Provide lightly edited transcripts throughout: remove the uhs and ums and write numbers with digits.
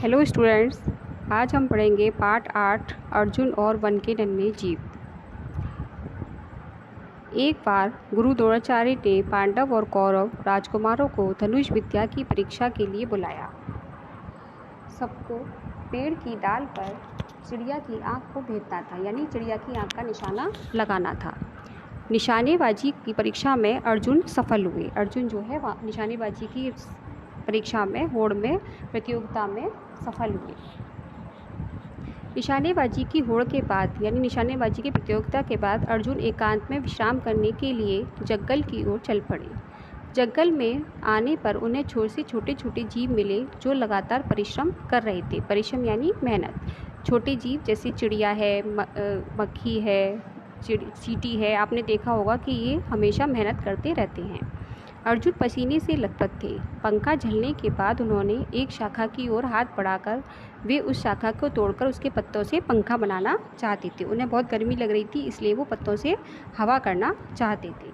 Hello students, आज हम पढ़ेंगे पार्ट 8 अर्जुन और वन के नन्हे जीव। एक बार गुरु द्रोणाचार्य ने पांडव और कौरव राजकुमारों को धनुष विद्या की परीक्षा के लिए बुलाया। सबको पेड़ की डाल पर चिड़िया की आंख को भेदना था, यानी चिड़िया की आंख का निशाना लगाना था। निशानेबाजी की परीक्षा में अर्जुन सफल हुए। अर्जुन जो है निशानेबाजी की परीक्षा में होड़ में प्रतियोगिता में सफल हुए। निशानेबाजी की होड़ के बाद यानी निशानेबाजी की प्रतियोगिता के बाद अर्जुन एकांत में विश्राम करने के लिए जंगल की ओर चल पड़े। जंगल में आने पर उन्हें छोटे छोटे जीव मिले जो लगातार परिश्रम कर रहे थे। परिश्रम यानी मेहनत। छोटे जीव जैसे चिड़िया है, मक्खी है, चींटी है। आपने देखा होगा कि ये हमेशा मेहनत करते रहते हैं। अर्जुन पसीने से लथपथ थे। पंखा झलने के बाद उन्होंने एक शाखा की ओर हाथ बढ़ाकर वे उस शाखा को तोड़कर उसके पत्तों से पंखा बनाना चाहते थे। उन्हें बहुत गर्मी लग रही थी, इसलिए वो पत्तों से हवा करना चाहते थे।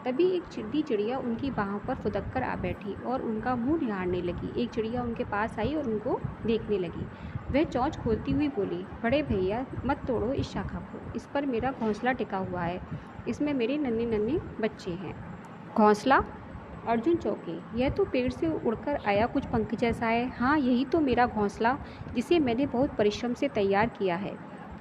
तभी एक चिड़िया उनकी बाहों पर फुदक कर आ बैठी और उनका मुंह निहारने लगी। एक चिड़िया उनके पास आई और उनको देखने लगी। वह चोंच खोलती हुई बोली, बड़े भैया मत तोड़ो इस शाखा को, इस पर मेरा घोंसला टिका हुआ है, इसमें मेरे नन्हे नन्हे बच्चे हैं। घोंसला? अर्जुन चौंके। यह तो पेड़ से उड़कर आया कुछ पंख जैसा है। हाँ, यही तो मेरा घोंसला, जिसे मैंने बहुत परिश्रम से तैयार किया है।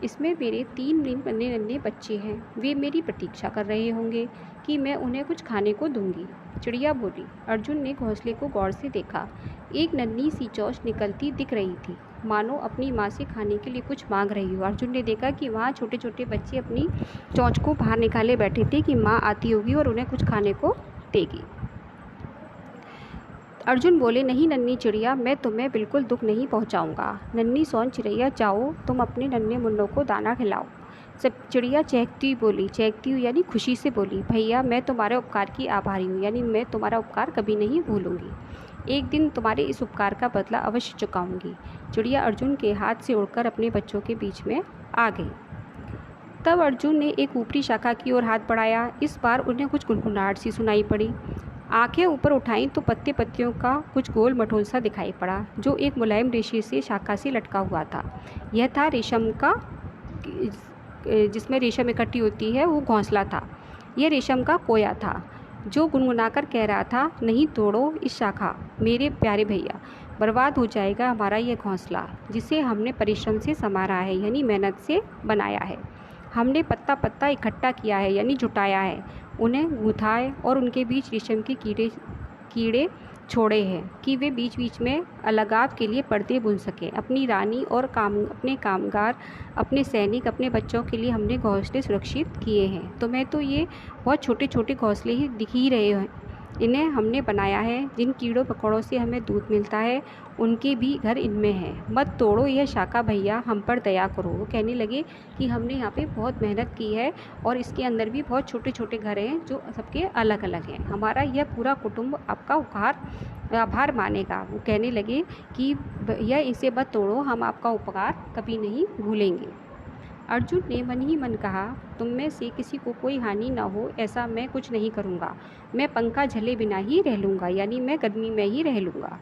इसमें मेरे 3 नन्हे नन्हे बच्चे हैं। वे मेरी प्रतीक्षा कर रहे होंगे कि मैं उन्हें कुछ खाने को दूंगी। चिड़िया बोली। अर्जुन ने घोंसले को गौर से देखा। एक नन्ही सी चोंच निकलती दिख रही थी, मानो अपनी माँ से खाने के लिए कुछ मांग रही हो। अर्जुन ने देखा कि वहाँ छोटे छोटे बच्चे अपनी चोंच को बाहर निकाले बैठे थे कि माँ आती होगी और उन्हें कुछ खाने को देगी। अर्जुन बोले, नहीं नन्ही चिड़िया, मैं तुम्हें बिल्कुल दुख नहीं पहुंचाऊंगा। नन्ही सोन चिड़िया, जाओ तुम अपने नन्हे मुन्नों को दाना खिलाओ। सब चिड़िया चहकती हुई बोली, चहकती हुई यानी खुशी से बोली, भैया मैं तुम्हारे उपकार की आभारी हूँ, यानी मैं तुम्हारा उपकार कभी नहीं भूलूंगी। एक दिन तुम्हारे इस उपकार का बदला अवश्य चुकाऊंगी। चिड़िया अर्जुन के हाथ से उड़कर अपने बच्चों के बीच में आ गई। तब अर्जुन ने एक ऊपरी शाखा की ओर हाथ बढ़ाया। इस बार उन्हें कुछ गुनगुनाहट सी सुनाई पड़ी। आंखें ऊपर उठाईं तो पत्तियों का कुछ गोल मटोल सा दिखाई पड़ा, जो एक मुलायम रेशे से शाखा से लटका हुआ था। यह था रेशम का, जिसमें रेशम इकट्ठी होती है, वो घोंसला था। यह रेशम का कोया था, जो गुनगुनाकर कह रहा था, नहीं तोड़ो इस शाखा मेरे प्यारे भैया, बर्बाद हो जाएगा हमारा यह घोंसला, जिसे हमने परिश्रम से संवारा है, यानी मेहनत से बनाया है। हमने पत्ता पत्ता इकट्ठा किया है, यानी जुटाया है, उन्हें गूंथा है और उनके बीच रेशम के कीड़े छोड़े हैं कि वे बीच बीच में अलगाव के लिए पर्दे बुन सकें। अपनी रानी और अपने कामगार, अपने सैनिक, अपने बच्चों के लिए हमने घोंसले सुरक्षित किए हैं। तुम्हें तो ये बहुत छोटे छोटे घोंसले ही दिख ही रहे हैं। इन्हें हमने बनाया है। जिन कीड़ों मकोड़ों से हमें दूध मिलता है, उनके भी घर इनमें हैं। मत तोड़ो यह शाखा भैया, हम पर दया करो। वो कहने लगे कि हमने यहाँ पे बहुत मेहनत की है और इसके अंदर भी बहुत छोटे छोटे घर हैं जो सबके अलग अलग हैं। हमारा यह पूरा कुटुंब आपका आभार मानेगा। वो कहने लगे कि भैया इसे मत तोड़ो, हम आपका उपकार कभी नहीं भूलेंगे। अर्जुन ने मन ही मन कहा, तुम में से किसी को कोई हानि न हो ऐसा मैं कुछ नहीं करूँगा। मैं पंखा झले बिना ही रह लूँगा, यानी मैं गर्मी में ही रह लूँगा।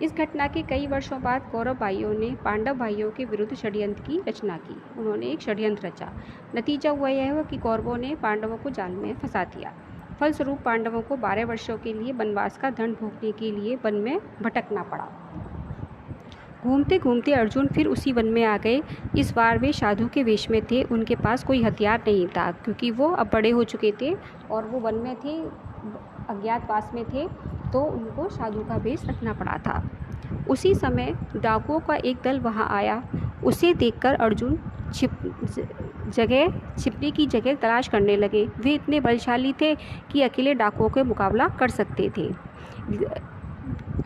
इस घटना के कई वर्षों बाद कौरव भाइयों ने पांडव भाइयों के विरुद्ध षड्यंत्र की रचना की। उन्होंने एक षड्यंत्र रचा। नतीजा हुआ यह हुआ कि कौरवों ने पांडवों को जाल में फंसा दिया। फलस्वरूप पांडवों को 12 वर्षों के लिए वनवास का दंड भोगने के लिए वन में भटकना पड़ा। घूमते घूमते अर्जुन फिर उसी वन में आ गए। इस बार वे साधु के वेश में थे। उनके पास कोई हथियार नहीं था, क्योंकि वो अब बड़े हो चुके थे और वो वन में थे, अज्ञातवास में थे, तो उनको साधु का वेश रखना पड़ा था। उसी समय डाकुओं का एक दल वहां आया। उसे देखकर अर्जुन छिपने की जगह तलाश करने लगे। वे इतने बलशाली थे कि अकेले डाकुओं के मुकाबला कर सकते थे।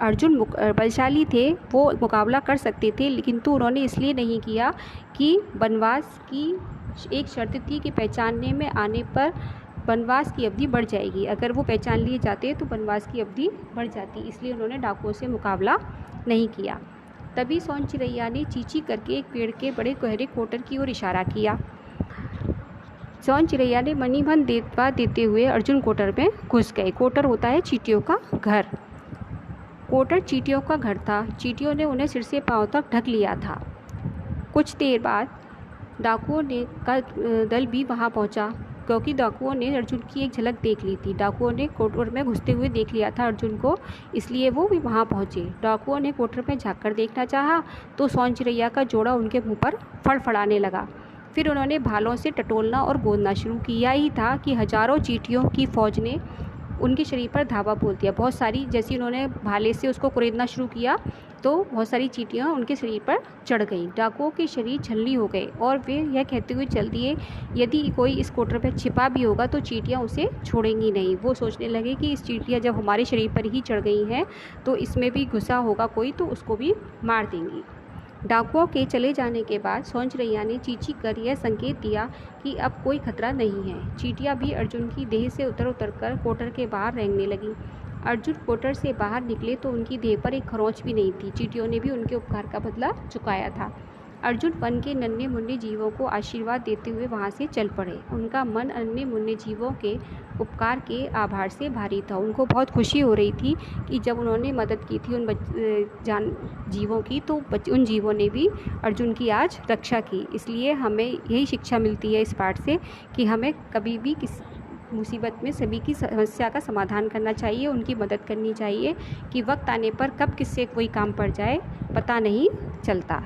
अर्जुन बलशाली थे, वो मुकाबला कर सकते थे, लेकिन तो उन्होंने इसलिए नहीं किया कि वनवास की एक शर्त थी कि पहचानने में आने पर वनवास की अवधि बढ़ जाएगी। अगर वो पहचान लिए जाते तो वनवास की अवधि बढ़ जाती, इसलिए उन्होंने डाकुओं से मुकाबला नहीं किया। तभी सोन चिड़ैया ने चींची करके एक पेड़ के बड़े गहरे कोटर की ओर इशारा किया। सोन चिड़ैया ने मणिभन देते हुए अर्जुन कोटर में घुस गए। कोटर होता है चींटियों का घर। कोटर चींटियों का घर था। चींटियों ने उन्हें सिर से पांव तक ढक लिया था। कुछ देर बाद डाकुओं का दल भी वहां पहुंचा, क्योंकि डाकुओं ने अर्जुन की एक झलक देख ली थी। डाकुओं ने कोटर में घुसते हुए देख लिया था अर्जुन को, इसलिए वो भी वहां पहुंचे। डाकुओं ने कोटर में झांककर देखना चाहा तो सौंजरैया का जोड़ा उनके मुंह पर फड़फड़ाने लगा। फिर उन्होंने भालों से टटोलना और गोदना शुरू किया ही था कि हजारों चींटियों की फौज ने उनके शरीर पर धावा बोल दिया। बहुत सारी, जैसे उन्होंने भाले से उसको कुरेदना शुरू किया तो बहुत सारी चींटियां उनके शरीर पर चढ़ गईं। डाकुओं के शरीर छलनी हो गए और वे यह कहते हुए चल दिए, यदि कोई इस कोटर पर छिपा भी होगा तो चींटियां उसे छोड़ेंगी नहीं। वो सोचने लगे कि इस चींटियां जब हमारे शरीर पर ही चढ़ गई हैं तो इसमें भी घुसा होगा कोई, तो उसको भी मार देंगी। डाकुओं के चले जाने के बाद सौंजरैया ने चींची कर यह संकेत दिया कि अब कोई खतरा नहीं है। चींटियां भी अर्जुन की देह से उतर कर कोटर के बाहर रेंगने लगीं। अर्जुन कोटर से बाहर निकले तो उनकी देह पर एक खरोंच भी नहीं थी। चींटियों ने भी उनके उपकार का बदला चुकाया था। अर्जुन वन के नन्हे मुन्ने जीवों को आशीर्वाद देते हुए वहाँ से चल पड़े। उनका मन अन्य मुन्ने जीवों के उपकार के आभार से भारी था। उनको बहुत खुशी हो रही थी कि जब उन्होंने मदद की थी उन जीवों की, तो उन जीवों ने भी अर्जुन की आज रक्षा की। इसलिए हमें यही शिक्षा मिलती है इस पाठ से कि हमें कभी भी किस मुसीबत में सभी की समस्या का समाधान करना चाहिए, उनकी मदद करनी चाहिए, कि वक्त आने पर कब किससे कोई काम पड़ जाए पता नहीं चलता।